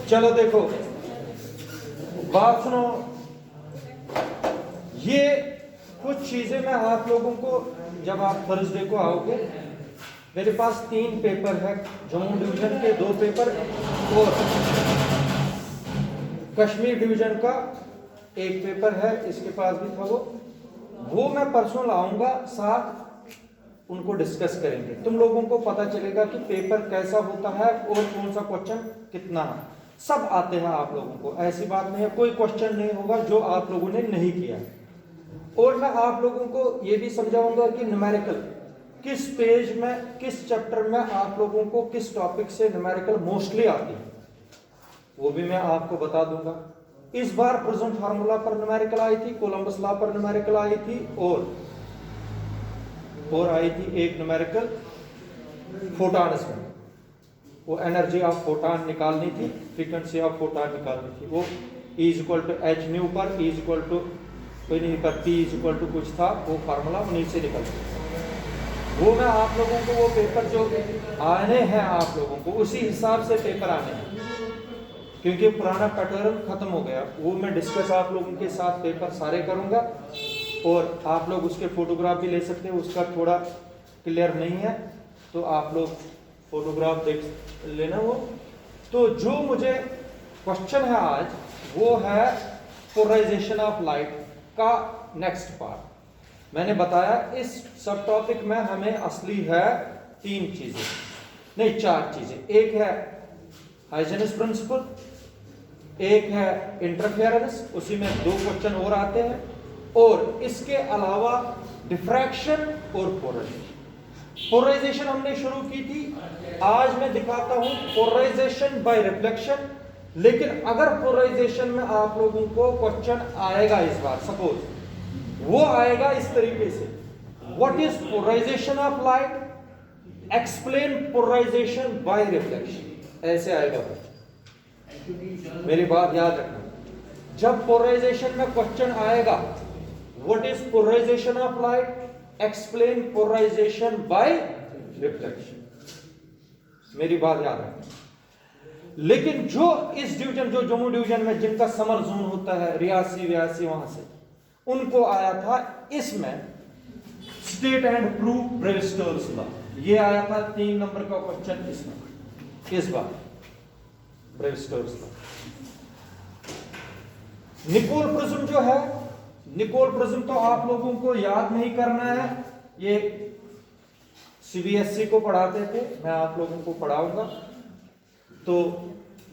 चलो देखो, बात सुनो। ये कुछ चीजें मैं आप लोगों को, जब आप थर्सडे को आओगे, मेरे पास 3 पेपर है, जम्मू डिवीजन के 2 पेपर और कश्मीर डिवीजन का 1 पेपर है, इसके पास भी था वो मैं परसों लाऊंगा, साथ उनको डिस्कस करेंगे। तुम लोगों को पता चलेगा कि पेपर कैसा होता है और कौन सा क्वेश्चन कितना है। सब आते हैं आप लोगों को, ऐसी बात नहीं है, कोई क्वेश्चन नहीं होगा जो आप लोगों ने नहीं किया। और मैं आप लोगों को ये भी समझाऊंगा कि न्यूमेरिकल किस पेज में, किस चैप्टर में आप लोगों को किस टॉपिक से न्यूमेरिकल मोस्टली आती है, वो भी मैं आपको बता दूंगा। इस बार प्रेजेंट फार्मूला पर न्यूमेरिकल आई थी, कोलंबस लॉ पर न्यूमेरिकल आई थी, और आई थी एक न्यूमेरिकल फोटॉन्स में, वो एनर्जी ऑफ फोटॉन निकालनी थी, फ्रीक्वेंसी ऑफ फोटॉन निकालनी थी। वो E = h न्यू पर E = कोई नहीं पर P = कुछ था, वो फार्मूला उन्हीं से निकलता। वो मैं आप लोगों को, वो पेपर जो आने हैं आप लोगों को उसी हिसाब से पेपर आने हैं, क्योंकि पुराना पैटर्न खत्म हो गया। वो मैं डिस्कस आप लोगों के साथ पेपर सारे करूंगा, और आप लोग उसके फोटोग्राफ भी ले सकते हैं। उसका थोड़ा क्लियर नहीं है तो आप लोग फोटोग्राफ देख लेना। वो तो जो मुझे क्वेश्चन है आज, वो है पोलराइजेशन ऑफ लाइट का नेक्स्ट पार्ट। मैंने बताया इस सब टॉपिक में हमें असली है 3 चीजें, नहीं 4 चीजें। एक है हाइजेनस प्रिंसिपल, एक है इंटरफेरेंस, उसी में 2 क्वेश्चन और आते हैं, और इसके अलावा डिफ्रैक्शन और पोलराइजेशन। पोलराइजेशन हमने शुरू की थी, आज मैं दिखाता हूं पोलराइजेशन बाय रिफ्लेक्शन। लेकिन अगर पोलराइजेशन में आप लोगों को क्वेश्चन आएगा इस बार, सपोज वो आएगा इस तरीके से, what is polarisation of light, explain polarisation by reflection, ऐसे आएगा। मेरी बात याद रखना, जब पोलराइजेशन में क्वेश्चन आएगा what is polarisation of light, explain polarisation by reflection, मेरी बात याद रखना। लेकिन जो इस डिवीजन, जो जम्मू डिवीजन में जिनका समर जोन होता है, रियासी व्यासी, वहां से उनको आया था इसमें स्टेट एंड प्रूव ब्रेविस्टर्स लॉ, ये आया था 3 नंबर का क्वेश्चन इसमें इस बार, ब्रेविस्टर्स लॉ। निकोल प्रिज्म जो है, निकोल प्रिज्म तो आप लोगों को याद नहीं करना है, ये सीबीएसई को पढ़ाते थे, मैं आप लोगों को पढ़ाऊंगा। तो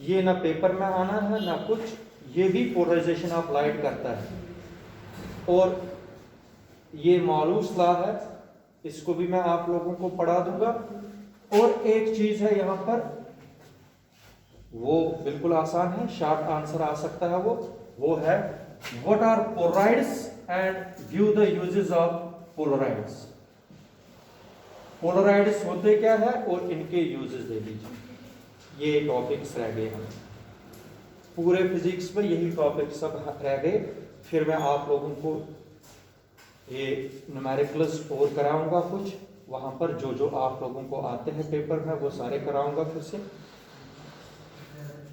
ये ना पेपर में आना है ना कुछ, ये भी पोलराइजेशन ऑफ लाइट करता है, और ये मालूस लॉ है, इसको भी मैं आप लोगों को पढ़ा दूंगा। और एक चीज है यहां पर, वो बिल्कुल आसान है, शॉर्ट आंसर आ सकता है, वो है what are polaroids and view the uses of polaroids. Polaroids होते क्या है और इनके यूजेस दे दीजिए। ये टॉपिक्स रह गए हमें पूरे फिजिक्स में, यही टॉपिक सब रह गए। फिर मैं आप लोगों को ये न्यूमेरिकल्स और कराऊंगा कुछ, वहां पर जो जो आप लोगों को आते हैं पेपर में वो सारे कराऊंगा फिर से।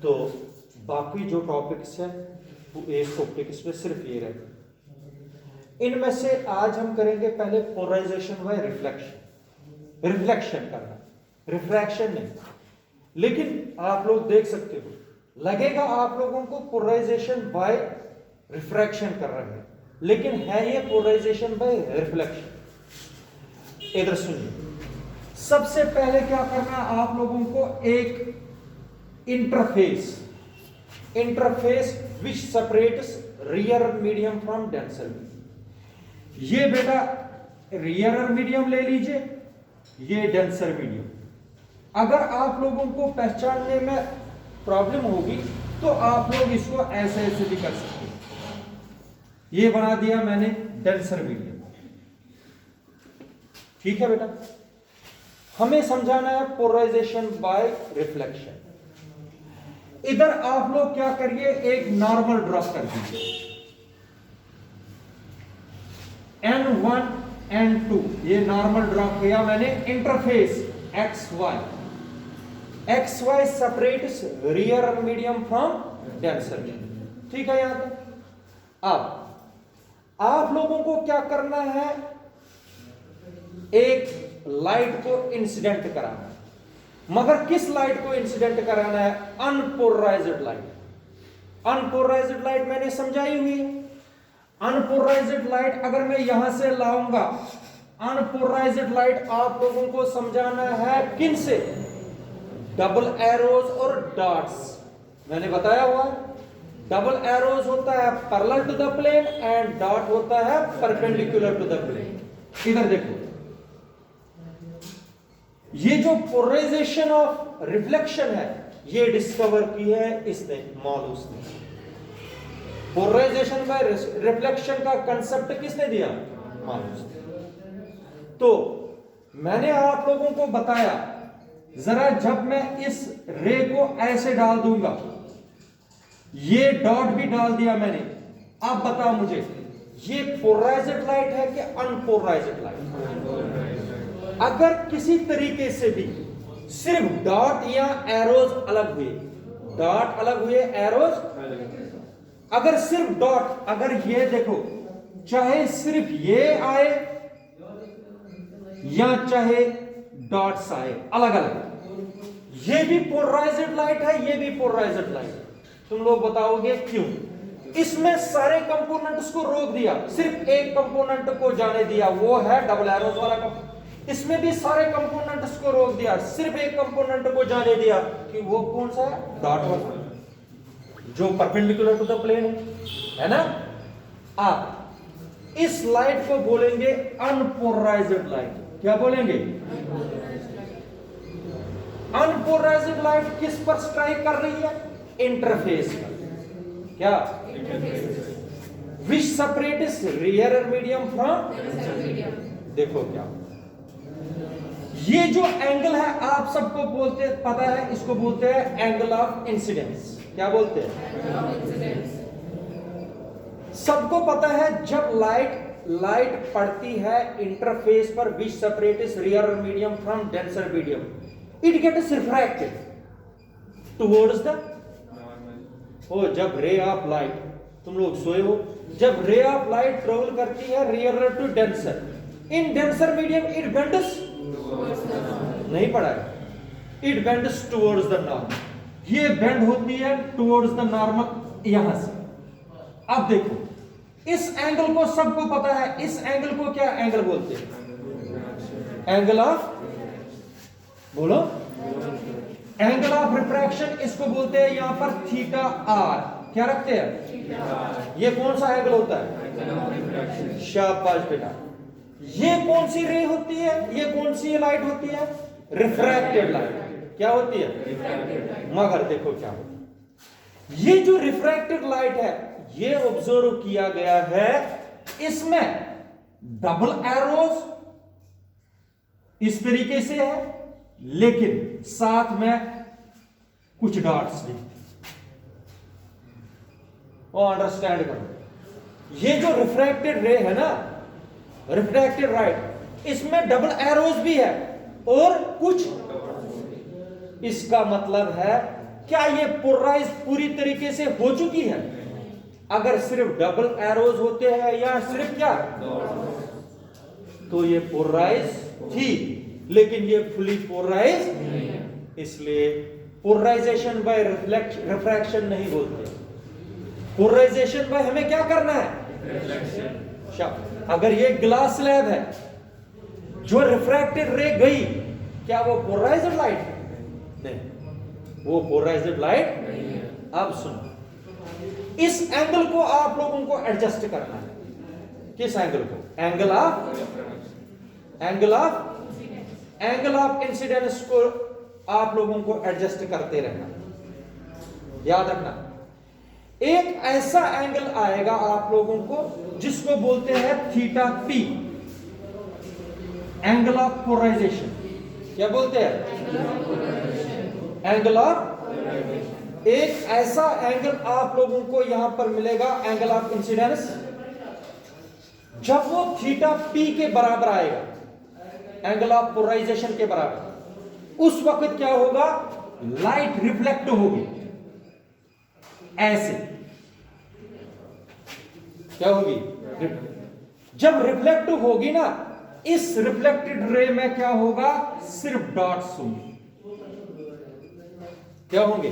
तो बाकी जो टॉपिक्स हैं एक टॉपिक्स में सिर्फ ये रहते। इनमें से आज हम करेंगे पहले पोलराइजेशन बाय रिफ्लेक्शन, रिफ्लेक्शन करना, रिफ्रैक्शन नहीं। लेकिन आप लोग देख सकते हो, लगेगा आप लोगों को पोलराइजेशन बाय रिफ्रैक्शन कर रहे हैं, लेकिन है ये पोलराइजेशन बाय रिफ्लेक्शन। इधर सुनिए, सबसे पहले क्या करना है आप लोगों को, एक interface which separates rear medium from denser medium. ये बेटा रियर मीडियम ले लीजिए, ये डेंसर मीडियम। अगर आप लोगों को पहचानने में प्रॉब्लम होगी तो आप लोग इसको ऐसे ऐसे भी कर सकते हैं। ये बना दिया मैंने डेंसर मीडियम, ठीक है बेटा। हमें समझाना है पोलराइजेशन बाय रिफ्लेक्शन। इधर आप लोग क्या करिए, एक नॉर्मल ड्रॉ कर दीजिए, N1 N2, ये नॉर्मल ड्रॉ किया मैंने, interface XY। X Y separates rear medium from denser medium. ठीक है यहां तक। अब आप लोगों को क्या करना है, एक लाइट को इंसिडेंट कराना है, मगर किस लाइट को इंसिडेंट कराना है? Unpolarised light. अनपोलराइज्ड लाइट मैंने समझाई हुई है। अनपोलराइज्ड लाइट अगर मैं यहां से लाऊंगा, अनपोलराइज्ड लाइट आप लोगों को समझाना है किन से? डबल एरोज और डॉट्स। मैंने बताया हुआ डबल एरोज होता है parallel to the plane and dot होता है परपेंडिकुलर टू द प्लेन। इधर देखो, ये जो पोलराइजेशन ऑफ रिफ्लेक्शन है ये डिस्कवर की है इसने, मॉलूस ने। पोलराइजेशन बाय रिफ्लेक्शन का कंसेप्ट किसने दिया? मॉलूस ने। तो मैंने आप लोगों को बताया, जरा जब मैं इस रे को ऐसे डाल दूंगा, ये डॉट भी डाल दिया मैंने, अब बताओ मुझे ये पोलराइज्ड लाइट है कि अनपोलराइज्ड लाइट? अगर किसी तरीके से भी सिर्फ डॉट या एरोज अलग हुए, डॉट अलग हुए, एरोज, अगर सिर्फ डॉट, अगर ये देखो, चाहे सिर्फ ये आए या चाहे डॉट्स आए अलग अलग, ये भी पोलराइज्ड लाइट है, ये भी पोलराइज्ड लाइट है। तुम लोग बताओगे क्यों? इसमें सारे कंपोनेंट्स को रोक दिया, सिर्फ एक कंपोनेंट को जाने दिया, वो है डबल एरोज वाला कंपोनेंट। इसमें भी सारे कंपोनेंट्स को रोक दिया, सिर्फ एक कंपोनेंट को जाने दिया कि वो कौन सा है? डॉट वाला, जो परपेंडिकुलर टू द प्लेन है ना। आप इस लाइट को बोलेंगे अनपोलराइज्ड लाइट। क्या बोलेंगे? अनपोलराइज्ड लाइट किस पर स्ट्राइक कर रही है? इंटरफेस पर। क्या? विच सेपरेट्स रियर मीडियम फ्रॉम? देखो क्या, ये जो एंगल है आप सबको बोलते पता है, इसको बोलते हैं एंगल ऑफ इंसिडेंस। क्या बोलते हैं? सबको पता है जब लाइट पड़ती है इंटरफेस पर, which separates rear medium from denser medium, it gets refracted towards the, ओ जब रे ऑफ लाइट, तुम लोग सोए हो, जब रे ऑफ लाइट ट्रेवल करती है rarer to denser, in denser medium it bends, नहीं पड़ा है, it bends towards the normal, ये बेंड होती है टुवर्ड्स द नॉर्मल यहां से। अब देखो इस एंगल को सबको पता है, इस एंगल को क्या एंगल बोलते हैं? एंगल ऑफ, बोलो, एंगल ऑफ रिफ्रैक्शन इसको बोलते हैं यहां पर थीटा आर। क्या रखते हैं? ये कौन सा एंगल होता है? शाबाश बेटा। ये कौन सी रे होती है? ये कौन सी लाइट होती है? Refracted light. क्या होती है? मगर देखो क्या होता है, ये जो रिफ्रैक्टेड लाइट है ये ऑब्जर्व किया गया है, इसमें डबल एरोज इस तरीके से है, लेकिन साथ में कुछ डॉट्स भी। और अंडरस्टैंड करो, ये जो रिफ्रैक्टेड रे है ना, रिफ्रैक्टेड लाइट, इसमें डबल एरोज भी है और कुछ, इसका मतलब है क्या ये पोलराइज पूरी तरीके से हो चुकी है? अगर सिर्फ डबल एरोज होते हैं या सिर्फ क्या, तो ये पोलराइज थी, लेकिन ये फुली पोलराइज नहीं, इसलिए पोलराइजेशन बाय रिफ्रैक्शन नहीं बोलते। पोलराइजेशन बाय हमें क्या करना है? अगर ये ग्लास स्लैब है, जो रिफ्रैक्टेड रे गई, क्या वो पोलराइज्ड लाइट है? नहीं, वो पोलराइज्ड लाइट नहीं है। अब सुनो, इस एंगल को आप लोगों को एडजस्ट करना है। किस एंगल को? एंगल ऑफ इंसिडेंस को आप लोगों को एडजस्ट करते रहना। याद रखना, एक ऐसा एंगल आएगा आप लोगों को जिसको बोलते हैं theta P, angle of polarisation. क्या बोलते हैं? एंगल ऑफ, एक ऐसा एंगल आप लोगों को यहां पर मिलेगा, एंगल ऑफ इंसिडेंस, जब वो थीटा पी के बराबर आएगा, एंगल ऑफ पोलराइजेशन के बराबर, उस वक्त क्या होगा? लाइट रिफ्लेक्ट होगी ऐसे, क्या होगी? जब रिफ्लेक्ट होगी ना, इस रिफ्लेक्टेड रे में क्या होगा? सिर्फ डॉट्स होंगे, क्या होंगे?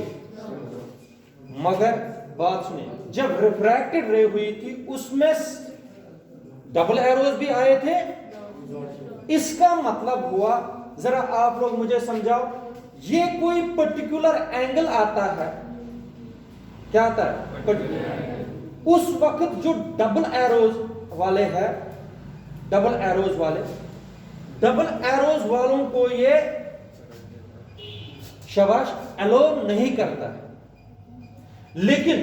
मगर बात सुनिए, जब रिफ्रैक्टेड रे हुई थी उसमें डबल एरोज भी आए थे। इसका मतलब हुआ, जरा आप लोग मुझे समझाओ, ये कोई पर्टिकुलर एंगल आता है, क्या आता है? उस वक्त जो डबल एरोज वाले हैं, डबल एरोज वालों को ये शाबाश अलो नहीं करता है, लेकिन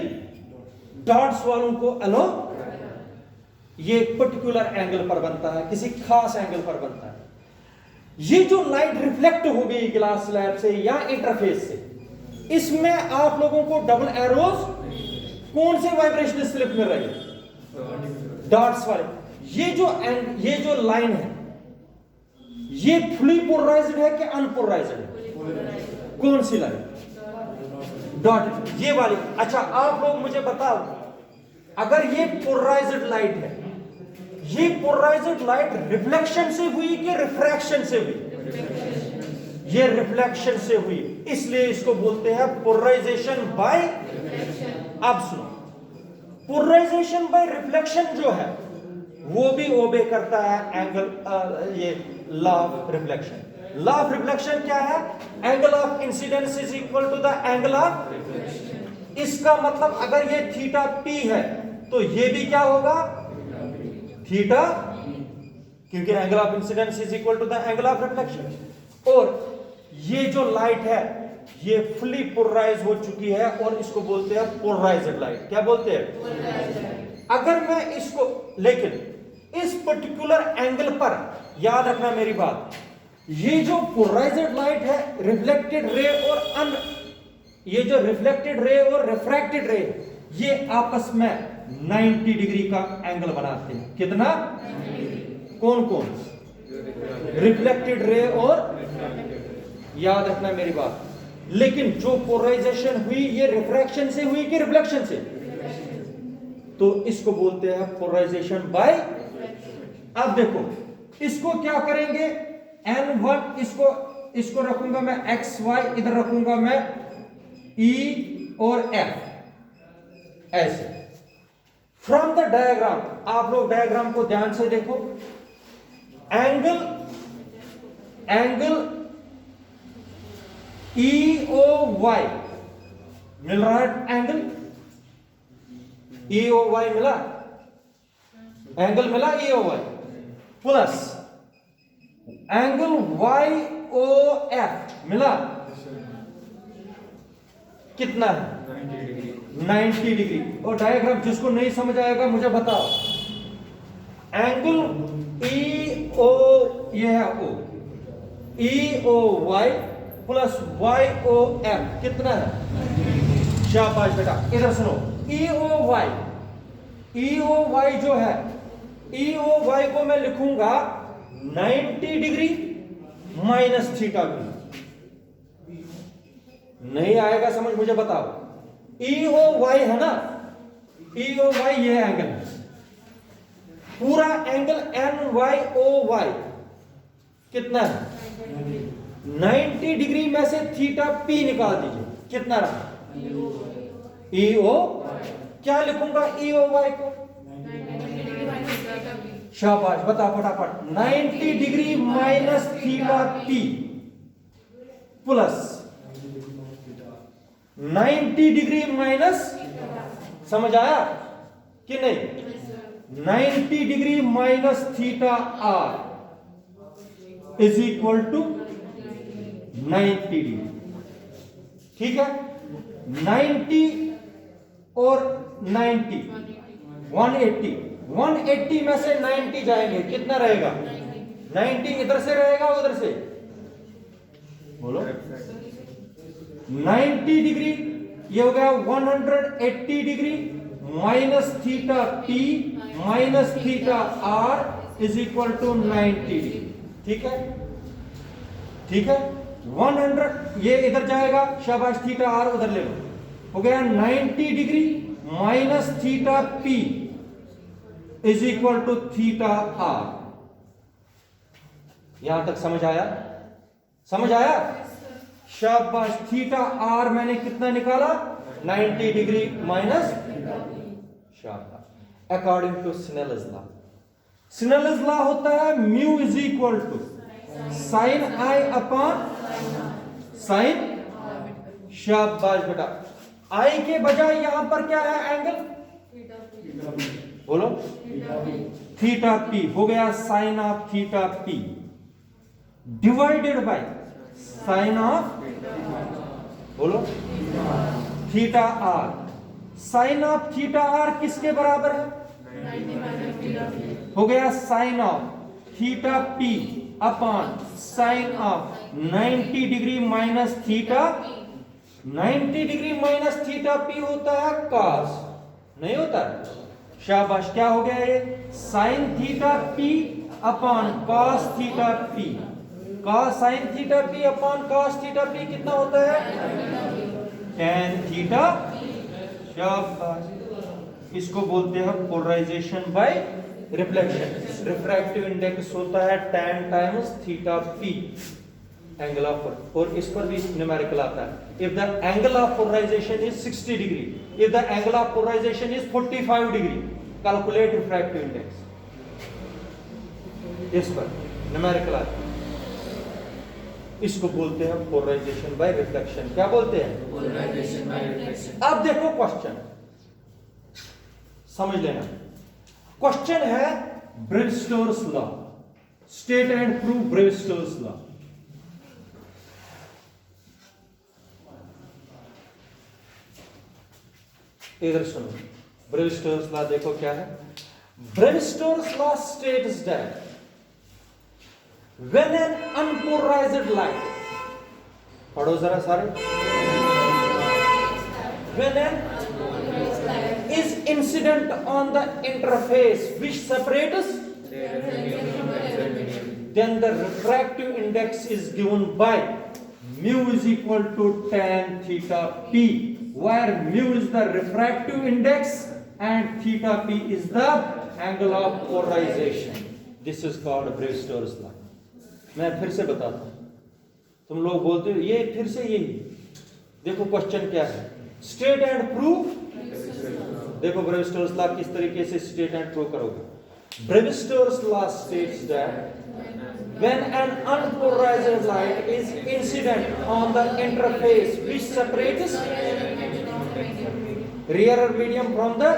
डॉट्स वालों को अलो, ये पर्टिकुलर एंगल पर बनता है, किसी खास एंगल पर बनता है। ये जो लाइट रिफ्लेक्ट हो गई ग्लास स्लैब से या इंटरफेस से, इसमें आप लोगों को डबल एरोज कौन से वाइब्रेशनल स्लिप मिल रही है? डॉट्स वाले। ये जो लाइन है, ये फुली पोलराइज्ड है कि अनपोलराइज्ड है? कौन सी लाइन? डॉट, ये वाली। अच्छा, आप लोग मुझे बताओ, अगर ये पोलराइज्ड लाइट है, ये पोलराइज्ड लाइट रिफ्लेक्शन से हुई कि रिफ्रैक्शन से हुई? ये रिफ्लेक्शन से हुई, इसलिए इसको बोलते हैं पोलराइजेशन बाय। अब सुनो, पोलराइजेशन बाय रिफ्लेक्शन जो है वो भी ओबे करता है एंगल, ये law of reflection. Law of reflection क्या है? Angle of incidence is equal to the angle of. इसका मतलब अगर ये थीटा पी है तो ये भी क्या होगा? थीटा, क्योंकि angle of incidence is equal to the angle of reflection. और ये जो लाइट है ये फुली पोलराइज हो चुकी है और इसको बोलते हैं पोलराइज्ड लाइट। क्या बोलते हैं? अगर मैं इसको, लेकिन इस पर्टिकुलर एंगल पर याद रखना मेरी बात, ये जो पोलराइज्ड लाइट है, रिफ्लेक्टेड रे और ये जो रिफ्लेक्टेड रे और रिफ्रैक्टेड रे, ये आपस में 90 डिग्री का एंगल बनाते हैं। कितना? कौन कौन? रिफ्लेक्टेड रे और, याद रखना मेरी बात। लेकिन जो पोलराइजेशन हुई ये रिफ्रैक्शन से हुई कि रिफ्लेक्शन से? तो इसको बोलते हैं पोलराइजेशन बाय। अब देखो, इसको क्या करेंगे? N1, इसको रखूंगा मैं एक्स वाई, इधर रखूंगा मैं E और F, ऐसे। फ्रॉम द डायग्राम, आप लोग डायग्राम को ध्यान से देखो, एंगल EOY मिल रहा है, एंगल EOY मिला, एंगल मिला EOY, प्लस एंगल YOF मिला, कितना है? 90 डिग्री। और डायग्राम जिसको नहीं समझ आएगा मुझे बताओ, एंगल EO, ये है O, EOY प्लस YOF कितना है? शाबाश बेटा, इधर सुनो, EOY जो है, EOY को मैं लिखूंगा 90 डिग्री माइनस थीटा भी। नहीं आएगा समझ? मुझे बताओ, EOY है ना, EOY ये एंगल है, पूरा एंगल NYOY कितना है? 90 डिग्री में से थीटा P निकाल दीजिए, कितना रहा? EO, क्या लिखूंगा EOY को? शाबाश, बता फटाफट। 90 degree minus theta P plus 90 degree minus, समझ आया कि नहीं? 90 degree minus theta R is equal to 90 degree. ठीक है, 90 और 90 180 में से 90 जाएंगे, कितना रहेगा? 90 इधर से रहेगा उधर से, बोलो। 90 डिग्री, ये हो गया 180 degree minus theta P minus theta R is equal to 90 degree. ठीक है, ठीक है, 100 ये इधर जाएगा, शाबाश, थीटा आर उधर ले लो, हो गया 90 degree minus theta P is equal to theta R. यहां तक समझ आया? समझ आया? शाबाश, थीटा आर मैंने कितना निकाला? 90 डिग्री माइनस, शाबाश, according to Snell's law. Snell's law होता है mu is equal to sine i upon sine, शाबाश बेटा, आई के बजाय यहां पर क्या है एंगल? बोलो, थीटा पी, हो गया sine of theta P divided by sine of, बोलो, theta R. Sine of theta R किसके बराबर है? हो गया sine of theta P upon sine of 90 degree minus theta. 90 degree minus theta P होता है कॉस, नहीं होता है? शाबाश, क्या हो गया ये? Sine theta P upon cos theta P. Cos sine theta P upon cos theta P कितना होता है? tan theta. शाबाश, इसको बोलते हैं polarisation by reflection. Refractive index होता है tan times theta P angle of, और इस पर भी न्यूमेरिकल आता है। If the angle of polarisation is 60 degree, if the angle of polarisation is 45 degree, calculate refractive index. इस पर न्यूमेरिकल आता है, इसको बोलते हैं पोलराइजेशन बाय रिफ्लेक्शन। क्या बोलते हैं? Polarisation by reflection. अब देखो क्वेश्चन, समझ लेना। क्वेश्चन है Brewster's law, state and prove Brewster's law. इधर सुनो, ब्रेवस्टोर्स लॉ देखो क्या है। Brewster's law states that when an unpolarized light, पढ़ो जरा सारे, when an is incident on the interface which separates, then the refractive index is given by mu is equal to tan theta p, where mu is the refractive index and theta p is the angle of polarization. This is called Brewster's law. मैं फिर से बताता हूं, तुम लोग बोलते हो ये फिर से यही। देखो क्वेश्चन क्या है, स्टेट एंड प्रूव। देखो ब्रेवस्टोर्स लॉ किस तरीके से स्टेट एंड प्रूव करोगे। Brewster's law states that when an unpolarized light is incident on the interface which separates rear medium from the,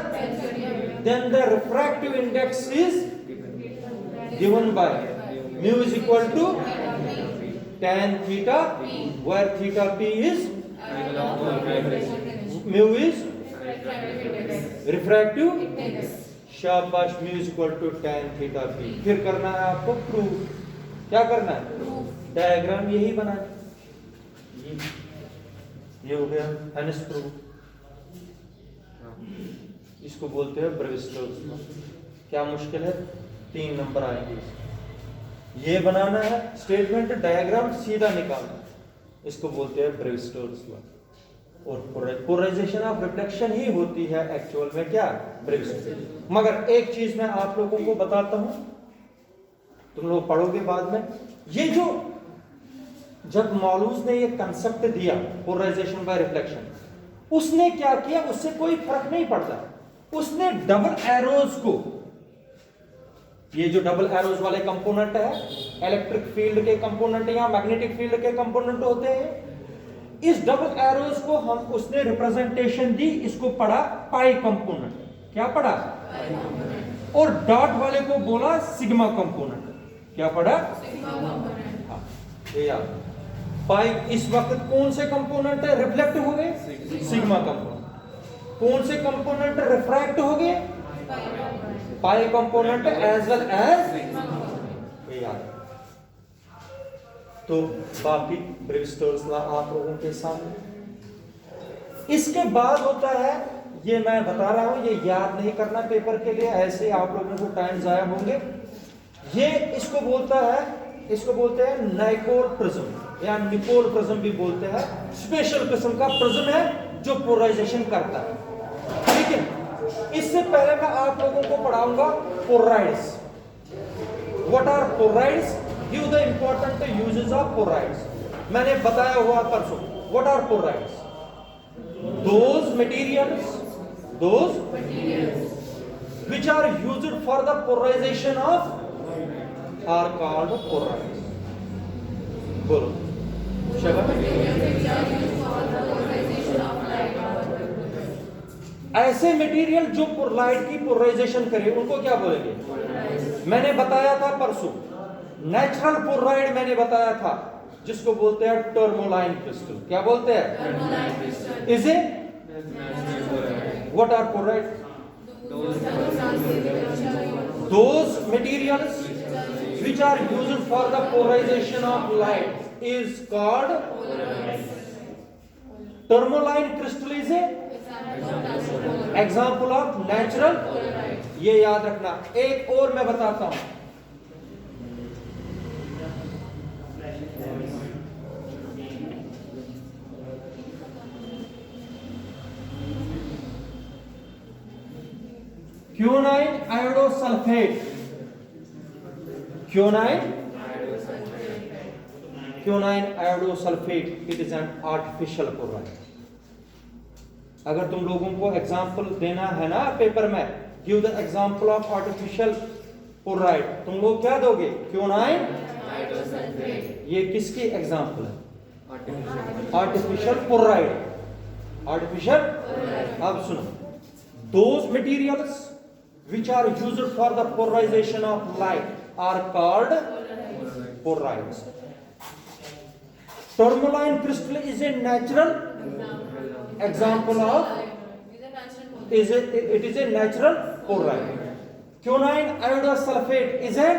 then the refractive index is given by mu is equal to tan theta, where theta p is, mu is refractive, शाबाश, mu is equal to tan theta p। फिर करना है आपको prove. क्या करना है? Diagram यही बनाना, ये हो गया हेनिस प्रूव। इसको बोलते हैं ब्रेवस्टोर्स लॉ। क्या मुश्किल है? 3 नंबर आएंगे। ये बनाना है स्टेटमेंट, डायग्राम सीधा निकालना, इसको बोलते हैं ब्रेवस्टोर्स लॉ। और पोलराइजेशन ऑफ रिफ्लेक्शन ही होती है एक्चुअल में क्या? ब्रेवस्टोर्स। मगर एक चीज मैं आप लोगों को बताता हूं, तुम लोग पढ़ोगे बाद में। ये जो जब मॉलूज ने ये कंसेप्ट दिया पोलराइजेशन बाय रिफ्लेक्शन, उसने क्या किया? उससे कोई फर्क नहीं पड़ता, उसने डबल एरोज को, ये जो डबल एरोज वाले कंपोनेंट है, इलेक्ट्रिक फील्ड के कंपोनेंट या मैग्नेटिक फील्ड के कंपोनेंट होते हैं, इस डबल एरोज को हम, उसने रिप्रेजेंटेशन दी, इसको पढ़ा पाई कंपोनेंट। क्या पढ़ा? और डॉट वाले को बोला सिग्मा कंपोनेंट। क्या पढ़ा? हाँ, ये याद। पाई इस वक्त कौन से कंपोनेंट है रिफ्लेक्ट हो गए? Sigma component. कौन से कंपोनेंट रिफ्रैक्ट हो गए? पाई कंपोनेंट एज वेल एज, याद। तो बाकी ब्रेवस्टोर्स लॉ आप लोगों के सामने। इसके बाद होता है, ये मैं बता रहा हूं, ये याद नहीं करना पेपर के लिए, ऐसे आप लोगों को टाइम जाया होंगे। ये इसको बोलता है, इसको बोलते हैं नाइकोर प्रिज्म। या निकोल प्रिज्म भी बोलते हैं, स्पेशल किस्म का प्रिज्म है जो पोलराइजेशन करता है। लेकिन इससे पहले मैं आप लोगों को पढ़ाऊंगा polaroids. What are polaroids, give the important uses of polaroids. मैंने बताया हुआ परसों, what are polaroids, those materials which are used for the polarization of are called polarides. बोलो ऐसे मटेरियल जो लाइट की पोलराइजेशन करे उनको क्या बोलेंगे? मैंने बताया था परसों, नेचुरल पोलराइड मैंने बताया था जिसको बोलते हैं टर्मोलाइन क्रिस्टल। क्या बोलते हैं? Is a what are polaroid? Those materials which are used for the polarization of light is called tourmaline crystal is a example of natural। ये याद रखना। एक और मैं बताता हूं, quinine iodosulphate. Quinine iodosulphate, it is an artificial polaroid. अगर तुम लोगों को एग्जांपल देना है ना पेपर में, give the example of artificial Polaroid, तुम लोग क्या दोगे? क्योनाइन आयोडोसल्फेट। ये किसकी एग्जांपल है? Artificial Polaroid. आर्टिफिशियल। अब सुनो, those materials which are used for the polarization of light are called polarides. Tourmaline crystal is a natural example of it is a natural polaride. Quinine iodosulfate is a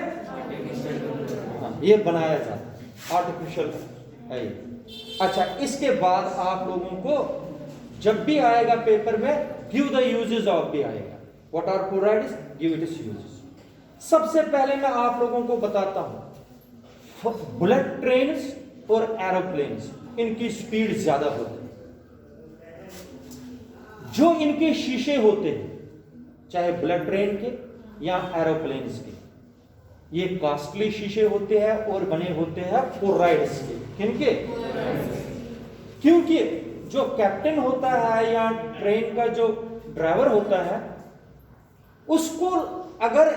ये बनाया जाता artificial है। अच्छा, इसके बाद आप लोगों को जब भी आएगा पेपर में गिव द यूजेस ऑफ भी आएगा। What are polarides? Give it its uses. सबसे पहले मैं आप लोगों को बताता हूं, बुलेट ट्रेन्स और एरोप्लेन्स, इनकी स्पीड ज्यादा होती है। जो इनके शीशे होते हैं, चाहे बुलेट ट्रेन के या एरोप्लेन्स के, ये कॉस्टली शीशे होते हैं और बने होते हैं पोलराइड्स के। किनके? क्योंकि जो कैप्टन होता है या ट्रेन का जो ड्राइवर होता है, उसको अगर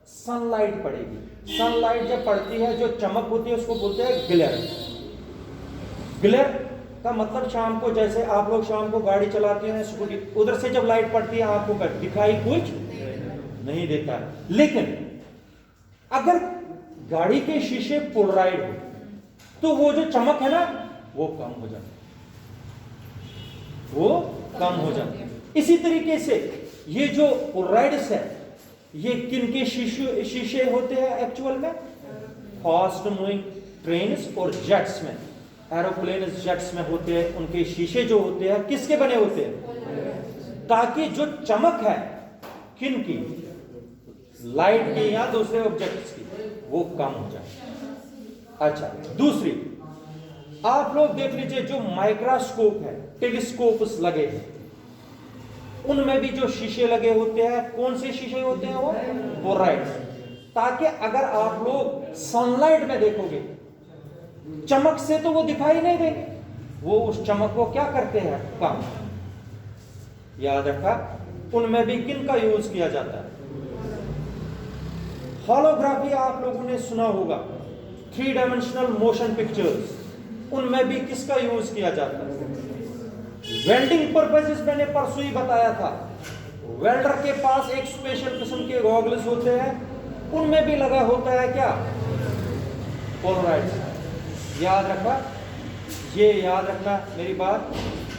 सनलाइट पड़ेगी, सनलाइट जब पड़ती है जो चमक होती है उसको बोलते हैं ग्लेयर। ग्लेयर का मतलब शाम को, जैसे आप लोग शाम को गाड़ी चलाते हैं स्कूटी, उधर से जब लाइट पड़ती है आपको दिखाई कुछ नहीं देता है। लेकिन अगर गाड़ी के शीशे पोलराइड हो तो वो जो चमक है ना वो कम हो जाती है, वो कम हो जाती है। इसी तरीके से ये जो पोलराइड्स है ये किन के शीशे होते हैं एक्चुअल में? फास्ट मूविंग ट्रेन्स और जेट्स में, एरोप्लेन जेट्स में होते हैं। उनके शीशे जो होते हैं किसके बने होते हैं? ताकि जो चमक है किन की, लाइट की या दूसरे ऑब्जेक्ट्स की, वो कम हो जाए। अच्छा, दूसरी आप लोग देख लीजिए, जो माइक्रोस्कोप है, टेलीस्कोप्स लगे हैं, उनमें भी जो शीशे लगे होते हैं, कौन से शीशे होते हैं? वो पोलराइड्स। ताकि अगर आप लोग सनलाइट में देखोगे, चमक से तो वो दिखाई नहीं देंगे, वो उस चमक को क्या करते हैं? कम। याद रखा, उनमें भी किन का यूज किया जाता है? होलोग्राफी आप लोगों ने सुना होगा, 3 डायमेंशनल मोशन पिक्चर्स, उनमें भी किसका यूज किया जाता है? वेल्डिंग पर्पसेस मैंने परसों ही बताया था। वेल्डर के पास एक स्पेशल किस्म के गॉगल्स होते हैं, उनमें भी लगा होता है क्या? पोलराइड्स। याद रखा, ये याद रखना मेरी बात।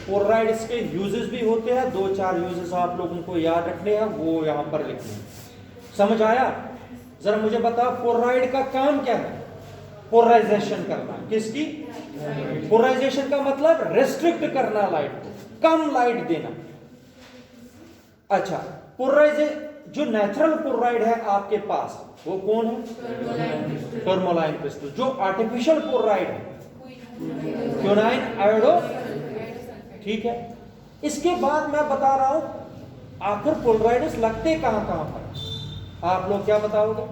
पोलराइड्स के यूजेस भी होते हैं, 2-4 यूजेस आप लोगों को याद रखने हैं, वो यहां पर लिखने हैं। समझ आया? जरा मुझे बता, पोलराइड का काम क्या है? पोलराइजेशन करना। किसकी? पोलराइजेशन का मतलब रेस्ट्रिक्ट करना लाइट को, कम लाइट देना। अच्छा, जो नेचुरल पोलराइड है आपके पास वो कौन है? Tourmaline crystal. जो आर्टिफिशियल पोलराइड है क्योनाइन आयोडो, ठीक है। इसके बाद मैं बता रहा हूं आखिर पोलराइड्स लगते कहां कहां पर, आप लोग क्या बताओगे?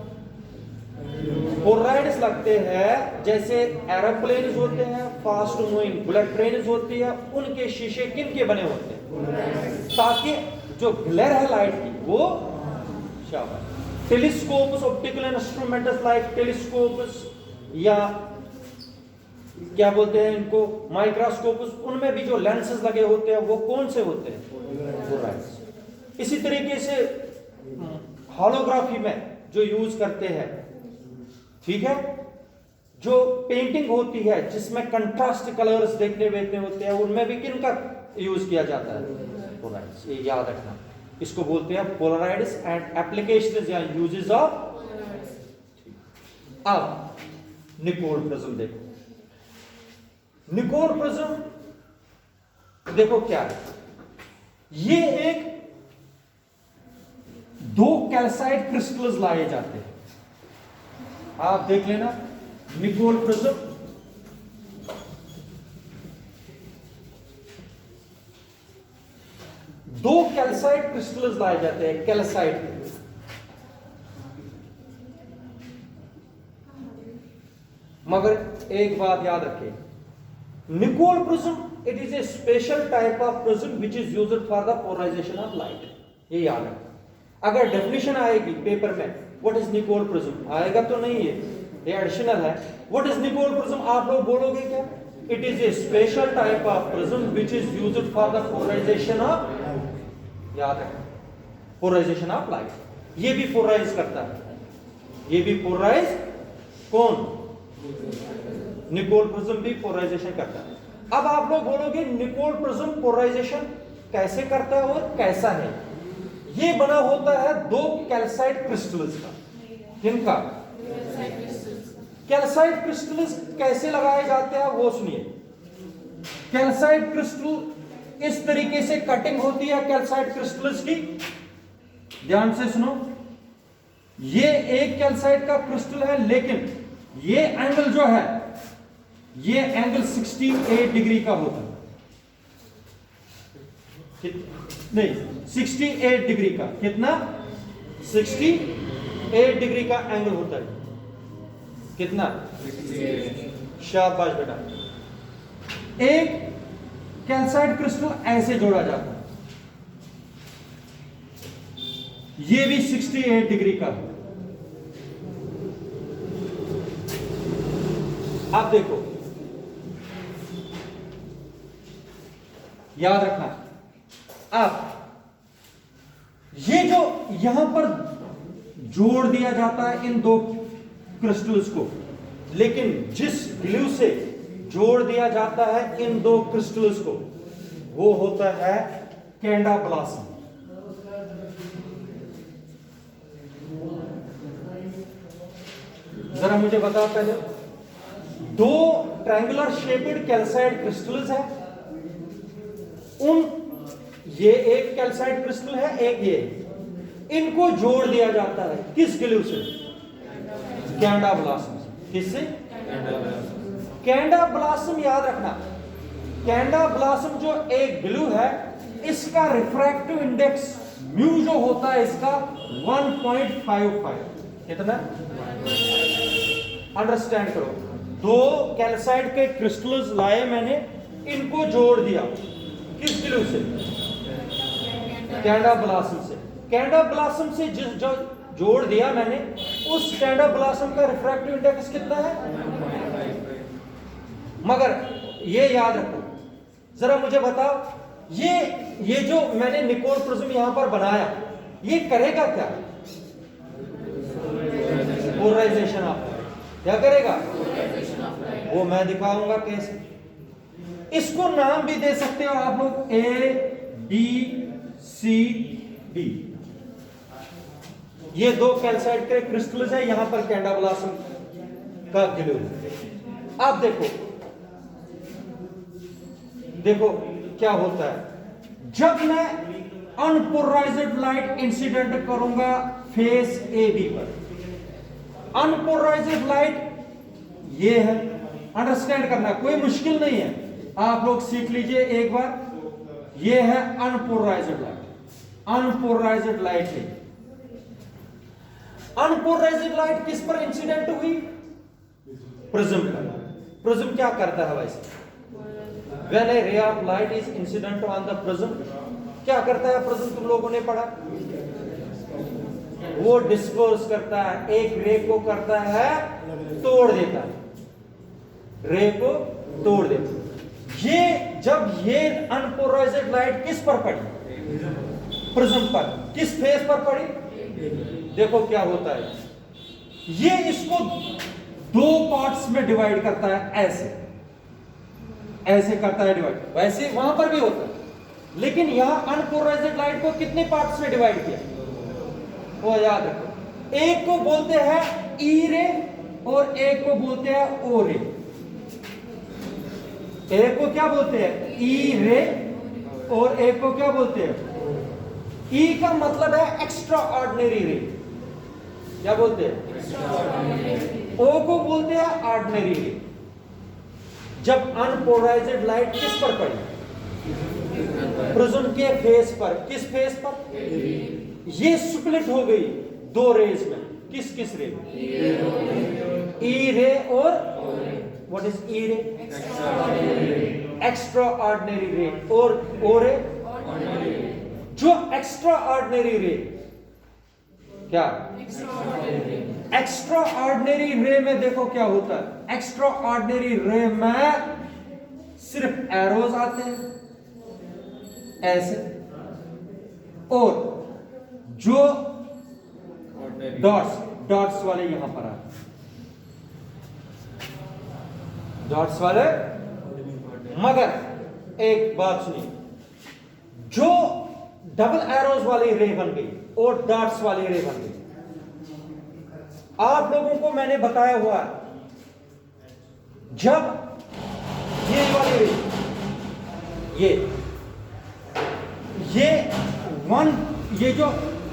पोलराइड्स लगते हैं जैसे एरोप्लेन होते हैं, फास्ट मूविंग बुलेट ट्रेन होती है, उनके शीशे किन के बने होते हैं? ताकि जो ग्लेयर है लाइट की वो शाबाश। Telescopes, optical instruments like telescopes या क्या बोलते हैं इनको, माइक्रोस्कोप्स, उनमें भी जो लेंसेज लगे होते हैं वो कौन से होते हैं? पोलराइड्स। इसी तरीके से होलोग्राफी में जो यूज करते हैं, ठीक है, जो पेंटिंग होती है जिसमें कंट्रास्ट कलर्स देखने होते हैं, उनमें भी किन का यूज किया जाता है? पोलराइड्स। ये याद रखना, इसको बोलते हैं पोलराइड्स एंड एप्लीकेशंस या यूजेस ऑफ। अब निकोल प्रिज्म देखो, निकोल प्रिज्म देखो क्या है, ये एक दो कैल्साइट क्रिस्टल्स लाए जाते हैं, आप देख लेना निकोल प्रिज्म। दो कैल्साइट क्रिस्टल्स लाए जाते हैं, कैल्साइट। मगर एक बात याद रखें, Nicol prism it is a special type of prism which is used for the polarisation of light. ये याद रखें। अगर डेफिनेशन आएगी पेपर में व्हाट इज निकोल प्रिज्म, आएगा तो नहीं है, ये एडिशनल है। व्हाट इज निकोल प्रिज्म, आप लोग बोलोगे क्या? It is a special type of prism which is used for the polarisation of, याद रखें, पोलराइजेशन ऑफ लाइट। ये भी पोलराइज करता है, ये भी पोलराइज, कौन? निकोल प्रिज्म भी पोलराइजेशन करता है। अब आप लोग बोलोगे निकोल प्रिज्म पोलराइजेशन कैसे करता है और कैसा है? ये बना होता है दो कैल्साइट क्रिस्टल्स का। किनका? कैल्साइट क्रिस्टल्स कैसे लगाए जाते हैं वो सुनिए। कैल्साइट क्रिस्टल इस तरीके से कटिंग होती है कैल्साइट क्रिस्टल्स की, ध्यान से सुनो। ये एक कैल्साइट का क्रिस्टल है, लेकिन ये एंगल जो है ये एंगल 68 डिग्री का होता है, नहीं 68 डिग्री का, कितना? 68 डिग्री का एंगल होता है, कितना? शाबाश बेटा। एक कैल्साइट क्रिस्टल ऐसे जोड़ा जाता है, ये भी 68 डिग्री का है। आप देखो, याद रखना, अब ये जो यहां पर जोड़ दिया जाता है इन दो क्रिस्टल्स को, लेकिन जिस ग्लू से जोड़ दिया जाता है इन दो क्रिस्टल्स को वो होता है कैंडाब्लास्म। जरा मुझे बताओ पहले, दो ट्रायंगुलर शेपेड कैल्साइट क्रिस्टल्स है, उन ये एक कैल्साइट क्रिस्टल है, एक ये, इनको जोड़ दिया जाता है किस ग्लू से? कैंडाब्लास्म से। किससे? कैंडाब्लास्म। याद रखना, कैंडाब्लास्म जो एक ग्लू है, इसका रिफ्रैक्टिव इंडेक्स म्यू जो होता है इसका 1.55। कितना? अंडरस्टैंड करो, दो कैल्साइट के क्रिस्टल्स लाए मैंने, इनको जोड़ दिया किस ग्लू से? कैंडाब्लास्म से। कैंडाब्लास्म से जिस जो जोड़ दिया मैंने, उस कैंडाब्लास्म का रिफ्रैक्टिव इंडेक्स कितना है? मगर ये याद रखो, जरा मुझे बताओ, ये जो मैंने निकोल प्रिज्म यहां पर बनाया, ये करेगा क्या? पोलराइजेशन ऑफ, क्या करेगा? वो मैं दिखाऊंगा कैसे। इसको नाम भी दे सकते हो आप लोग, ABCD। ये दो कैल्साइट के क्रिस्टल्स है, यहां पर कैंडाब्लास्म का ग्लू। आप देखो क्या होता है जब मैं अनपोलराइज्ड लाइट इंसिडेंट करूंगा फेस AB पर। अनपोलराइज्ड लाइट ये है, अंडरस्टैंड करना, कोई मुश्किल नहीं है, आप लोग सीख लीजिए एक बार। ये है अनपोलराइज्ड लाइट, अनपोलराइज्ड लाइट है। अनपोलराइज्ड लाइट किस पर इंसिडेंट हुई? प्रिज्म पर। प्रिज्म क्या करता है वैसे? When a ray of light is incident on the prism, क्या करता है प्रिज्म? तुम लोगों ने पढ़ा, वो डिस्पर्स करता है, एक रे को करता है तोड़ देता है, रे को तोड़ देता है। ये जब ये अनपोलराइज्ड लाइट किस पर पड़ी? प्रिज्म पर। किस फेस पर पड़ी? देखो क्या होता है, ये इसको दो पार्ट्स में डिवाइड करता है, ऐसे ऐसे करता है डिवाइड, वैसे वहां पर भी होता है, लेकिन यहां अनपोलराइज्ड लाइट को कितने पार्ट्स में डिवाइड किया? वो याद रखो, एक को बोलते हैं ई रे और एक को बोलते हैं ओ रे। एक को क्या बोलते हैं? ई रे, और एक को क्या बोलते हैं? ई का मतलब है एक्स्ट्रा ऑर्डिनरी रे। क्या बोलते हैं? ओ को बोलते हैं ऑर्डिनरी रे। जब अनपोलराइज्ड लाइट किस पर पड़ी? प्रिज्म के फेस पर। किस फेस पर? ये स्प्लिट हो गई दो रेज में। किस किस रे? ई रे और व्हाट इज ई रे? एक्स्ट्रा ऑर्डिनरी रे। और ओ रे? जो एक्स्ट्रा ऑर्डिनरी रे, क्या एक्स्ट्रा ऑर्डिनरी रे में देखो क्या होता है। एक्स्ट्रा ऑर्डिनरी रे में सिर्फ एरोज आते हैं ऐसे, और जो डॉट्स, डॉट्स वाले यहां पर आते हैं, डॉट्स वाले। मगर एक बात सुनिए, जो डबल एरोज वाली रे बन गई और डॉट्स वाली रे बन गई, आप लोगों को मैंने बताया हुआ है, जब ये वाली रे, ये जो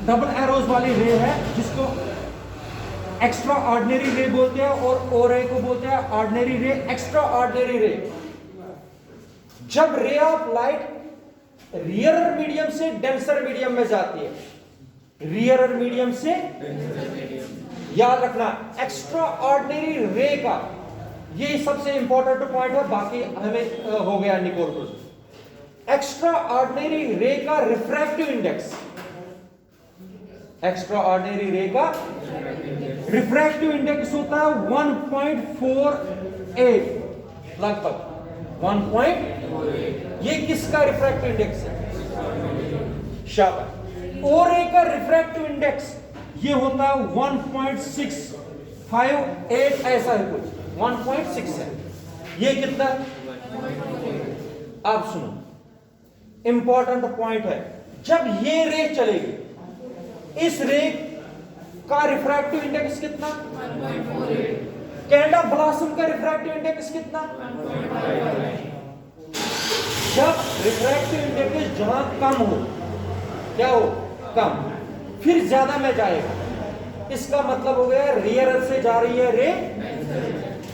डबल एरोज वाली रे है, जिसको एक्स्ट्रा ऑर्डिनरी रे बोलते हैं और ओ रे को बोलते हैं ऑर्डिनरी रे, एक्स्ट्रा ऑर्डिनरी रे। जब रे ऑफ लाइट रियरर मीडियम से डेंसर मीडियम में जाती है, रियरर मीडियम से, याद रखना एक्स्ट्रा ऑर्डिनरी रे का ये सबसे इंपॉर्टेंट पॉइंट है, बाकी हमें हो गया निकोल प्रिज्म। एक्स्ट्रा ऑर्डिनरी रे का रिफ्रैक्टिव इंडेक्स, एक्स्ट्रा ऑर्डिनरी रे का रिफ्रैक्टिव इंडेक्स होता है 1.48 लगभग 1. ये किसका रिफ्रैक्टिव इंडेक्स है? शाबाश। ओ रे का रिफ्रैक्टिव इंडेक्स ये होता है 1.658 ऐसा है कुछ, 1.6 है। ये कितना? आप सुनो, इंपॉर्टेंट पॉइंट है, जब ये रे चलेगी, इस रे का रिफ्रैक्टिव इंडेक्स कितना? 1.48। कैंडा ब्लॉसम का रिफ्रैक्टिव इंडेक्स कितना? 1.5। जब रिफ्रैक्टिव इंडेक्स जहां कम हो, क्या हो? कम, फिर ज्यादा में जाएगा, इसका मतलब हो गया रियर से जा रही है रे।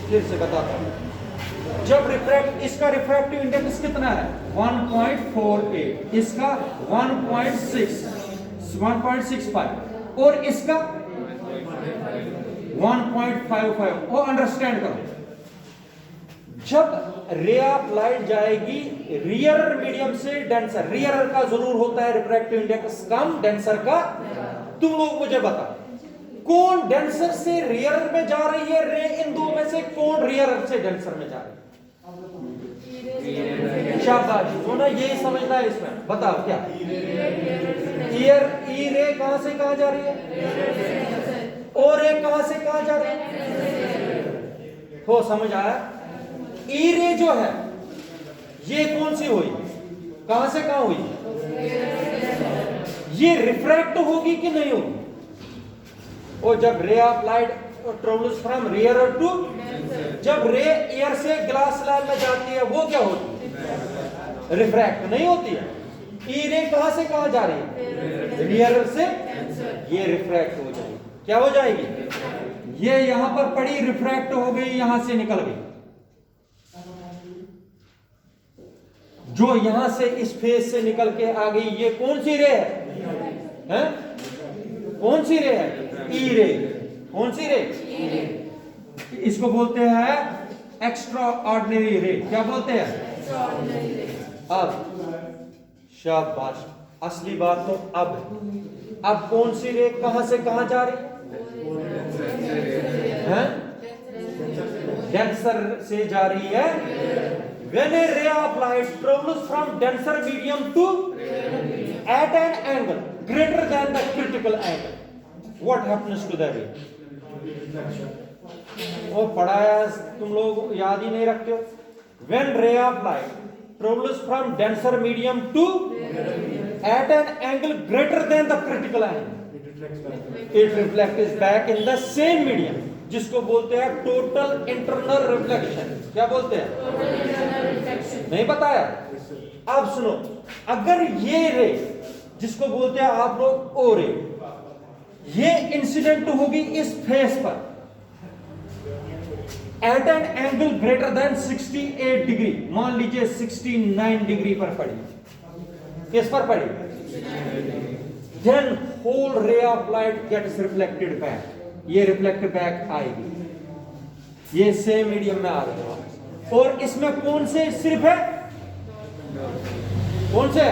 फिर से बताता हूं, जब इसका रिफ्रैक्टिव इंडेक्स कितना है? 1.48, इसका 1.65 और इसका 1.55। वो अंडरस्टैंड करो, जब रे ऑफ लाइट जाएगी रियर मीडियम से डेंसर, रियर का जरूर होता है रिफ्रैक्टिव इंडेक्स कम, डेंसर का। तुम लोग मुझे बता, कौन डेंसर से रियर में जा रही है रे? इन दो में से कौन रियर से डेंसर में जा रही है? शाबाश, तो ना यही समझना है इसमें। बताओ क्या ई रे कहां से कहां जा रही है? और रे कहां से कहां जा रही है? हो समझ आया? ई रे जो है ये कौन सी हुई? कहां से कहां हुई? ये रिफ्रैक्ट होगी कि नहीं होगी? और जब ray of light travels from rarer to, जब रे एयर से ग्लास स्लैब में जाती है, वो क्या होती है? रिफ्रैक्ट नहीं होती है। ई रे कहां से कहां जा रही है? रियर से, ये रिफ्रैक्ट हो जाएगी। क्या हो जाएगी? ये यहां पर पड़ी, रिफ्रैक्ट हो गई, यहां से निकल गई। जो यहां से इस फेस से निकल के आ गई, ये कौन सी रे है? कौन सी रे है? ई रे। कौन सी रे? इसको बोलते हैं एक्स्ट्रा ऑर्डिनरी रे। क्या बोलते हैं? अब शाबाश, असली बात तो अब कौन सी रे कहां से कहां जा रही है? डेंसर से जा रही है। When a ray of light travels from denser medium to at an angle greater than the critical angle, what happens to the ray? वो पढ़ाया तुम लोग याद ही नहीं रखते हो। When ray of light travels from denser medium to at an angle greater than the critical angle, it reflects back in the same medium, जिसको बोलते हैं टोटल इंटरनल रिफ्लेक्शन। क्या बोलते हैं? नहीं बताया? अब सुनो, अगर ये रे जिसको बोलते हैं आप लोग ओ रे, ये इंसिडेंट होगी इस फेस पर at an angle greater than 68 degree, मान लीजिए 69 डिग्री पर पड़ी, किस पर पड़ी? Then whole ray of light gets reflected back, ये रिफ्लेक्ट बैक आएगी, ये सेम मीडियम में आ रही है। और इसमें कौन से सिर्फ है? कौन से?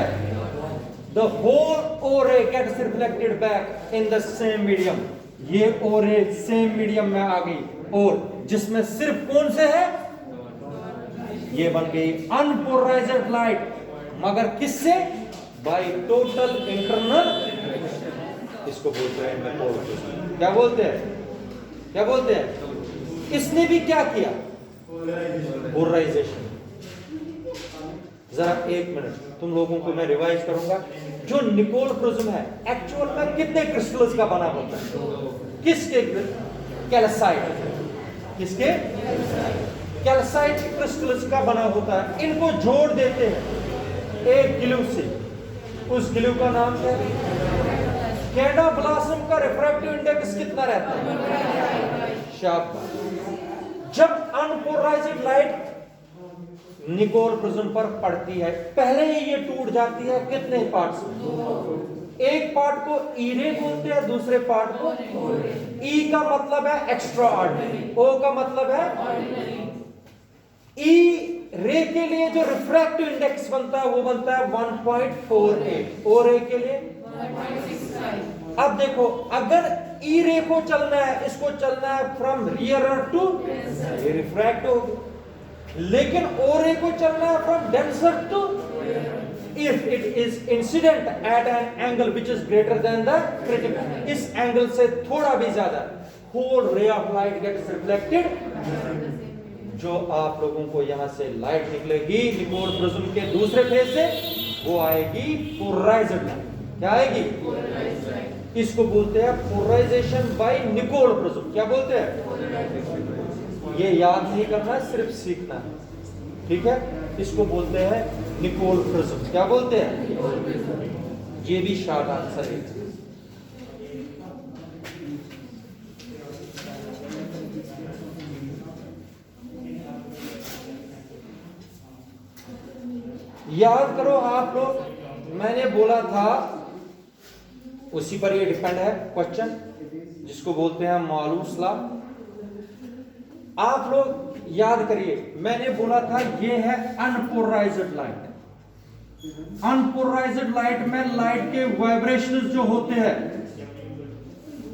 The whole O ray gets reflected back in the same medium, ये ओ रे सेम मीडियम में आ गई, और जिसमें सिर्फ कौन से है? ये बन गई अनपोलराइज्ड लाइट, मगर किससे? बाय टोटल इंटरनल, इसको बोलते हैं इंटरपोलेशन। क्या बोलते हैं? क्या बोलते हैं? इसने भी क्या किया? पोलराइजेशन। जरा एक मिनट, तुम लोगों को मैं रिवाइज करूंगा। जो निकोल प्रिज्म है एक्चुअल में कितने क्रिस्टल्स का बना होता है? किसके? कैल्साइट। किसके? कैल्साइट क्रिस्टल्स का बना होता है। इनको जोड़ देते हैं एक ग्लू से, उस ग्लू का नाम क्या है? कैंडा ब्लॉसम का रिफ्रैक्टिव इंडेक्स कितना रहता है? शाबाश। जब अनपोलराइज्ड लाइट निकोल प्रिज्म पर पड़ती है, पहले ही ये टूट जाती है कितने पार्ट्स में? एक पार्ट को ई रे बोलते हैं, दूसरे पार्ट को ई का मतलब है एक्स्ट्रा ऑर्डिनरी, ओ का मतलब है ई रे के लिए जो रिफ्रैक्टिव इंडेक्स बनता है वो बनता है 1.48, ओ रे के लिए 1.65। अब देखो, अगर ई रे को चलना है, इसको चलना है फ्रॉम रियर टू, ये रिफ्रैक्ट होगी, लेकिन ओ रे को चलना है from denser to, if it is incident at an angle which is greater than the critical, इस एंगल से थोड़ा भी ज्यादा, whole ray of light gets reflected. जो आप लोगों को यहां से लाइट निकलेगी निकोल प्रिज्म के दूसरे फेस से, वो आएगी पोलराइज्ड लाइट। क्या आएगी? इसको बोलते हैं पोलराइजेशन बाय निकोल प्रिज्म। क्या बोलते हैं? ये याद नहीं करना, सिर्फ सीखना है, ठीक है? इसको बोलते हैं निकोल प्रिज्म। क्या बोलते हैं? ये भी शॉर्ट आंसर है। याद करो आप लोग, मैंने बोला था उसी पर ये डिपेंड है क्वेश्चन, जिसको बोलते हैं मालूस लॉ। आप लोग याद करिए, मैंने बोला था ये है अनपोलराइज्ड लाइट। अनपोलराइज्ड लाइट में लाइट के वाइब्रेशंस जो होते हैं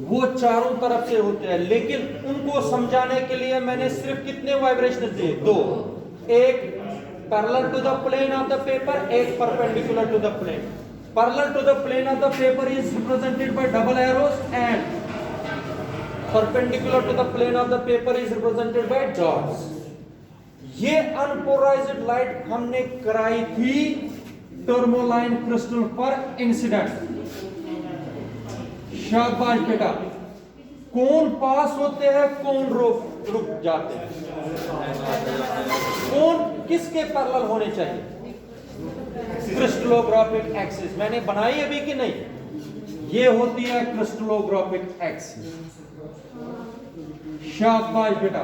वो चारों तरफ से होते हैं, लेकिन उनको समझाने के लिए मैंने सिर्फ कितने वाइब्रेशंस दिए? दो। एक parallel to the plane of the paper, एक perpendicular to the plane. Parallel to the plane of the paper is represented by double arrows and perpendicular to the plane of the paper is represented by dots. ये unpolarized light हमने कराई थी tourmaline crystal पर incident. शाबाश बेटा। कौन पास होते हैं, कौन रुक जाते हैं? कौन किसके पैरेलल होने चाहिए? Crystallographic axis. मैंने बनाई अभी कि नहीं? ये होती है क्रिस्टलोग्राफिक एक्सिस। शाबाश बेटा।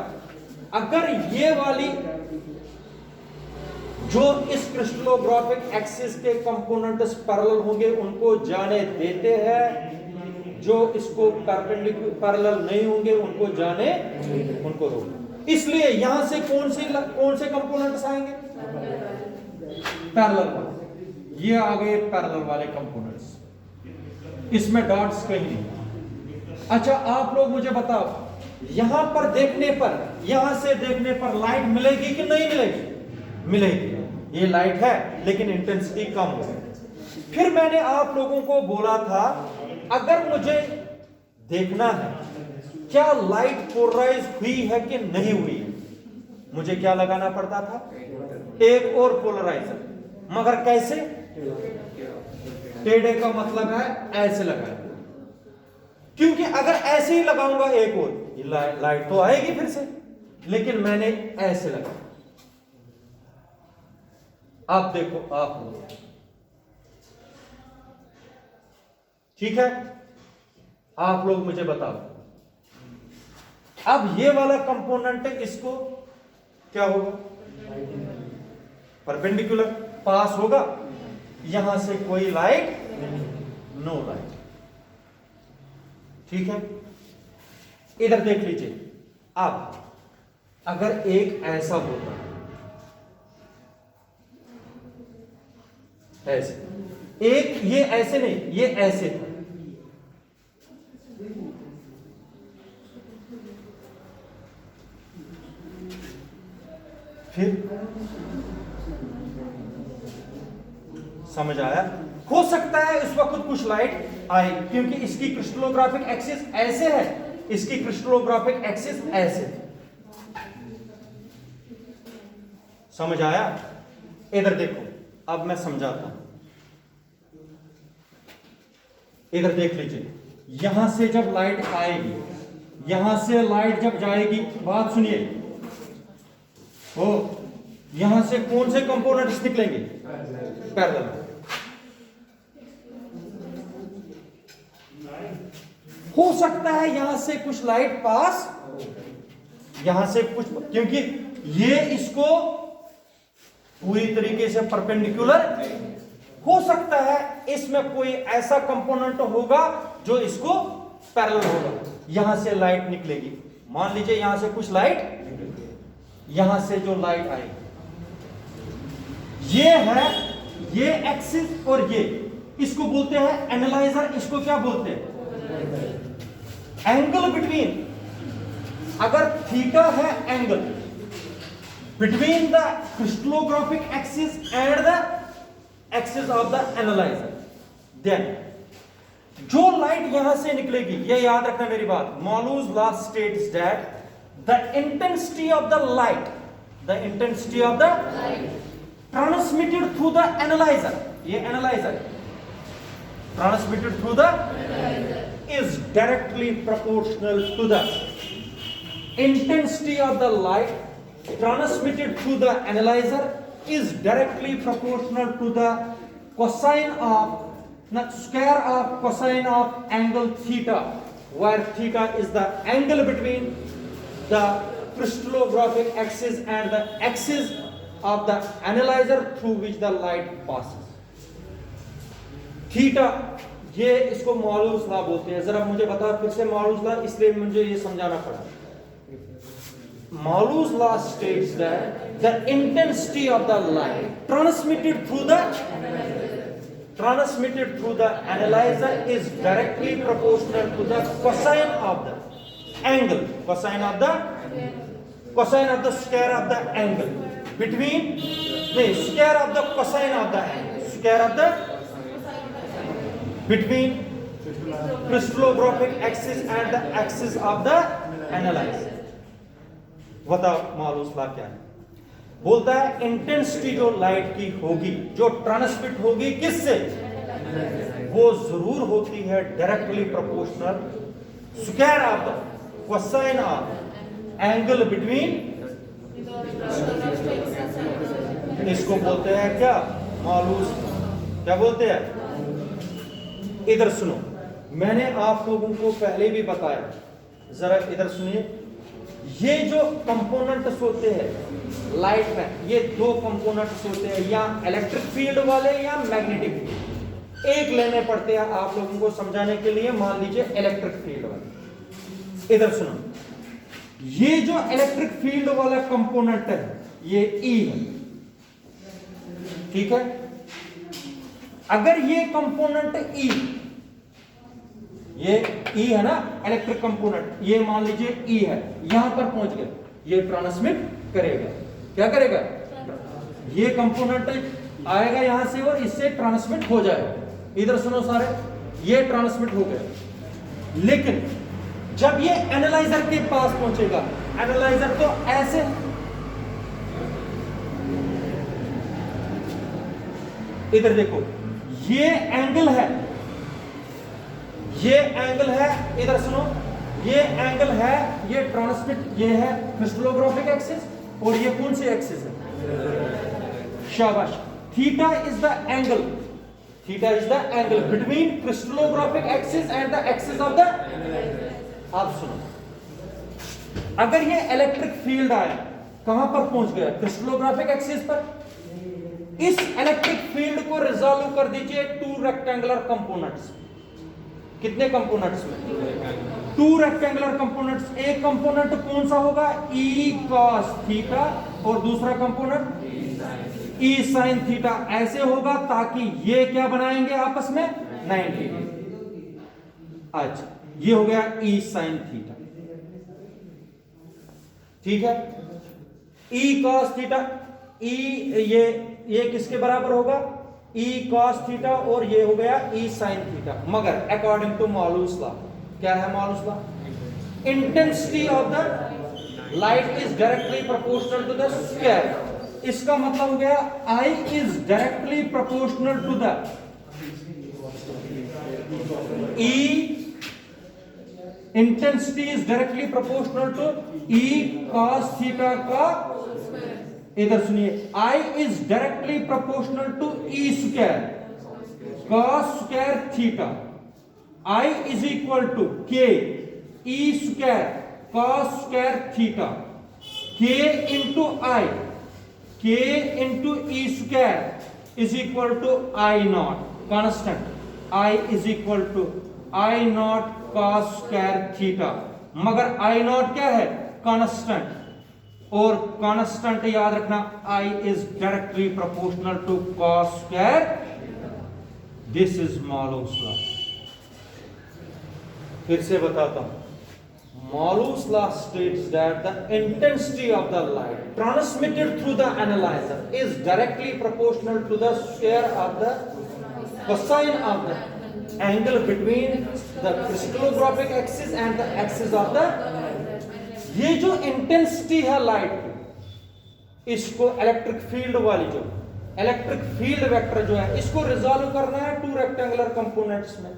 अगर ये वाली जो इस क्रिस्टलोग्राफिक एक्सिस के कंपोनेंट्स पैरेलल होंगे उनको जाने देते हैं, जो इसको परपेंडिकुलर पैरेलल नहीं होंगे उनको जाने उनको रोक। इसलिए यहां से कौन से कंपोनेंट्स आएंगे? पैरेलल वाले। ये आ गए पैरेलल वाले कंपोनेंट्स, इसमें डॉट्स कहीं नहीं। अच्छा आप लोग मुझे बताओ, यहां पर देखने पर, यहां से देखने पर लाइट मिलेगी कि नहीं मिलेगी? मिलेगी। ये लाइट है लेकिन इंटेंसिटी कम है। फिर मैंने आप लोगों को बोला था अगर मुझे देखना है क्या लाइट पोलराइज हुई है कि नहीं हुई है, मुझे क्या लगाना पड़ता था? एक और पोलराइजर। मगर कैसे? टेढ़े का मतलब है ऐसे लगाए, क्योंकि अगर ऐसे ही लगाऊंगा एक और, लाइट तो आएगी फिर से, लेकिन मैंने ऐसे लगाया। आप देखो, आप लोग ठीक है, आप लोग मुझे बताओ, अब ये वाला कंपोनेंट इसको क्या होगा? परपेंडिकुलर पास होगा, यहां से कोई लाइट, नो लाइट। ठीक है, इधर देख लीजिए। अब अगर एक ऐसा होता, ऐसे, एक ये ऐसे नहीं, ये ऐसे था, फिर समझ आया? हो सकता है इस वक्त कुछ लाइट आए, क्योंकि इसकी क्रिस्टलोग्राफिक एक्सिस ऐसे है, इसकी क्रिस्टलोग्राफिक एक्सिस ऐसे। समझ आया? इधर देखो, अब मैं समझाता हूं। इधर देख लीजिए, यहां से जब लाइट आएगी, यहां से लाइट जब जाएगी, बात सुनिए, हो यहां से कौन से कंपोनेंट्स निकलेंगे? पैरेलल। हो सकता है यहां से कुछ लाइट पास, यहां से कुछ, क्योंकि ये इसको पूरी तरीके से परपेंडिकुलर, हो सकता है इसमें कोई ऐसा कंपोनेंट होगा जो इसको पैरेलल होगा, यहां से लाइट निकलेगी। मान लीजिए यहां से कुछ लाइट, यहां से जो लाइट आएगी, ये है, ये एक्सिस और ये, इसको बोलते हैं एनालाइजर। इसको क्या बोलते हैं? एंगल बिटवीन, अगर थीटा है angle between the crystallographic axis and the axis of the analyser, then जो लाइट यहां से निकलेगी, ये याद रखना मेरी बात, Malus law states that the intensity of the light, the intensity of the transmitted through the analyser, ये analyser transmitted through the is directly proportional to the intensity of the light transmitted through the analyzer is directly proportional to the cosine of, not square of cosine of angle theta, where theta is the angle between the crystallographic axis and the axis of the analyzer through which the light passes. Theta, ये इसको मॉलूस law बोलते हैं। जरा मुझे बता फिर से मॉलूस law, इसलिए मुझे ये समझाना पड़ा। Malus law states that the intensity of the light transmitted through the analyser is directly proportional to the cosine of the angle, cosine of the square of the angle between, नहीं, square of the cosine of the angle, square of the between crystallographic axis and the axis of the analyzer। बताओ मॉलूस law क्या है? बोलता है intensity जो light की होगी, जो ट्रांसमिट होगी किससे, वो जरूर होती है directly proportional square of the cosine of angle between, इसको बोलते हैं क्या? मॉलूस। क्या बोलते हैं? इधर सुनो, मैंने आप लोगों को पहले भी बताया, जरा इधर सुनिए। ये जो कंपोनेंट्स होते हैं लाइट में, ये दो कंपोनेंट्स होते हैं, या इलेक्ट्रिक फील्ड वाले या मैग्नेटिक फील्ड। एक लेने पड़ते हैं आप लोगों को समझाने के लिए। मान लीजिए इलेक्ट्रिक फील्ड वाले, इधर सुनो, ये जो इलेक्ट्रिक फील्ड वाला कंपोनेंट है ये E है, ठीक है। अगर ये कंपोनेंट E, ये E है ना इलेक्ट्रिक कंपोनेंट, ये मान लीजिए E है, यहां पर पहुंच गया, ये ट्रांसमिट करेगा। क्या करेगा? ये कंपोनेंट आएगा यहां से और इससे ट्रांसमिट हो जाएगा। इधर सुनो सारे, ये ट्रांसमिट हो गया। लेकिन जब ये एनालाइजर के पास पहुंचेगा, एनालाइजर तो ऐसे, इधर देखो, ये एंगल है, ये एंगल है, इधर सुनो, ये एंगल है, ये ट्रांसमिट, ये है क्रिस्टलोग्राफिक एक्सिस, और ये कौन सी एक्सिस है? शाबाश। Theta is the angle, theta is the angle between crystallographic axis and the axis of the. आप सुनो, अगर ये इलेक्ट्रिक फील्ड आया, कहां पर पहुंच गया? क्रिस्टलोग्राफिक एक्सिस पर। इस इलेक्ट्रिक फील्ड को रिजॉल्व कर दीजिए टू रेक्टेंगुलर कंपोनेंट्स। कितने कंपोनेंट्स में? Two rectangular components. एक कंपोनेंट कौन सा होगा? E cos थीटा, और दूसरा कंपोनेंट E sin थीटा। ऐसे होगा ताकि ये क्या बनाएंगे आपस में? 90 डिग्री। अच्छा, ये हो गया E sin थीटा, ठीक है। E cos थीटा, E ये किसके बराबर होगा? E cos थीटा, और ये हो गया E sin थीटा। मगर अकॉर्डिंग टू मॉलूस लॉ, क्या है Malus law? Intensity of the light is directly proportional to the square. इसका मतलब हो गया I is directly proportional to the E, intensity is directly proportional to E cos theta का, इधर सुनिए, I is directly proportional to E square cos square theta. I is equal to K E square cos square theta, K into I, K into E square is equal to I not constant. I is equal to I not cos square theta. मगर I not क्या है? Constant, और constant याद रखना, I is directly proportional to cos square. This is Malus law. फिर से बताता हूं, Malus law states that the intensity of the light transmitted through the analyzer is directly proportional to the square of the cosine of the angle between the crystallographic axis and the axis of the। ये जो intensity है light की, इसको electric field वाली, जो electric field vector जो है, इसको रिजॉल्व करना है टू रेक्टेंगुलर कंपोनेंट्स में।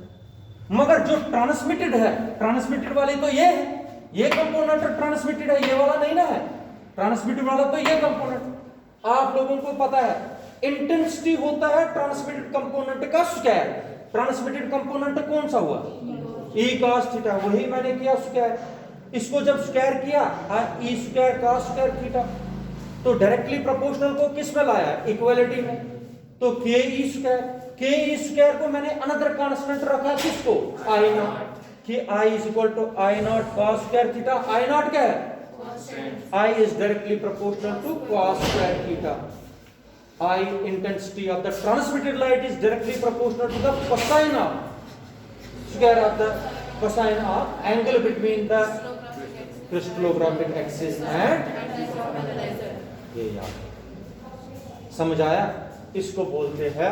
मगर जो ट्रांसमिटेड है, ट्रांसमिटेड वाली तो ये है, ये कंपोनेंट ट्रांसमिटेड है, ये वाला नहीं ना है। ट्रांसमिटेड वाला तो ये कंपोनेंट। आप लोगों को पता है इंटेंसिटी होता है ट्रांसमिटेड कंपोनेंट का स्क्वायर। ट्रांसमिटेड कंपोनेंट कौन सा हुआ? E cos थीटा, वही मैंने किया स्क्वायर। इसको जब स्क्वायर किया, E square cos square theta, तो डायरेक्टली प्रोपोर्शनल को किस में लाया? इक्वालिटी में। तो K E square, K E square को मैंने अनदर कांस्टेंट रखा, किसको? I नॉट, कि I is equal to I not cos square theta. I not क्या है? I is directly proportional to cos square theta. I intensity of the transmitted light is directly proportional to the cosine of square of the cosine of angle between the crystallographic axis and ये याद समझ आया? इसको बोलते हैं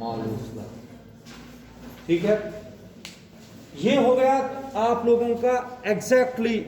Malus law. ठीक है, ये हो गया आप लोगों का एग्जैक्टली